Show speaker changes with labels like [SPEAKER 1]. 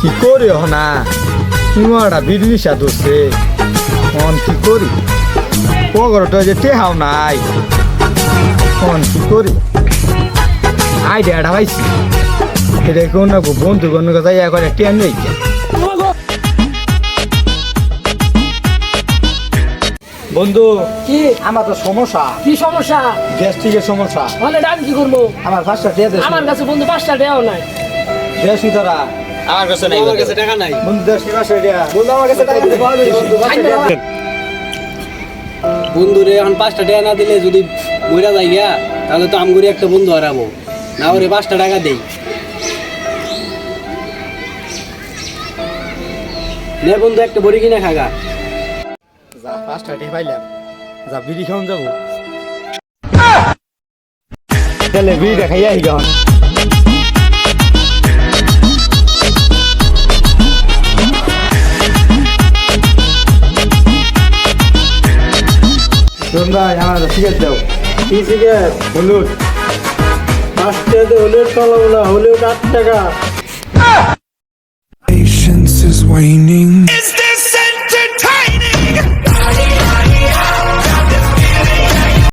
[SPEAKER 1] কি করি না ইমাটা বিড়মিশা দোষে অন কি করি পগরটা যে টেহাও নাই অন কি করি আইডিয়াটা পাইছি এটা কোন না বন্ধু কোন কথা এখন টেন নেই বন্ধু
[SPEAKER 2] কি
[SPEAKER 1] আমার তো সমস্যা
[SPEAKER 2] কি সমস্যা?
[SPEAKER 1] গ্যাস্ট্রিকের সমস্যা
[SPEAKER 2] বলে আমি কি করবো?
[SPEAKER 1] আমার 5টা টিয়া দেশ
[SPEAKER 2] আমার কাছে বন্ধু 5টা টাকাও নাই।
[SPEAKER 1] দেশি তোরা
[SPEAKER 3] আমার কাছে নাই, আমার কাছে টাকা নাই।
[SPEAKER 1] বন্ধু দেশি মাসে টিয়া বন্ধু আমার কাছে টাকা দিতে পারবে বন্ধু 5টা টিয়া
[SPEAKER 3] বন্ধুরে এখন 5টা টাকা না দিলে যদি মইরা যাই গিয়া তাহলে তো আমগুরি একটা বন্ধু হারাবো না। ওরে 5টা টাকা দেই নে বন্ধু, একটা বড়ি কিনে খাগা।
[SPEAKER 1] যা 5টা টিয়া পাইলাম যা বিড়ি খাওন যাবো চলে বিড়িটা খাইয়া আই গন তোমরা আমার সিগারেট দাও
[SPEAKER 3] কি সিগারেট?
[SPEAKER 1] হলুদ
[SPEAKER 3] 5 টাকা হলুদ খাওয়াবো না, হলুদ 8 টাকা।
[SPEAKER 4] Patience is waning.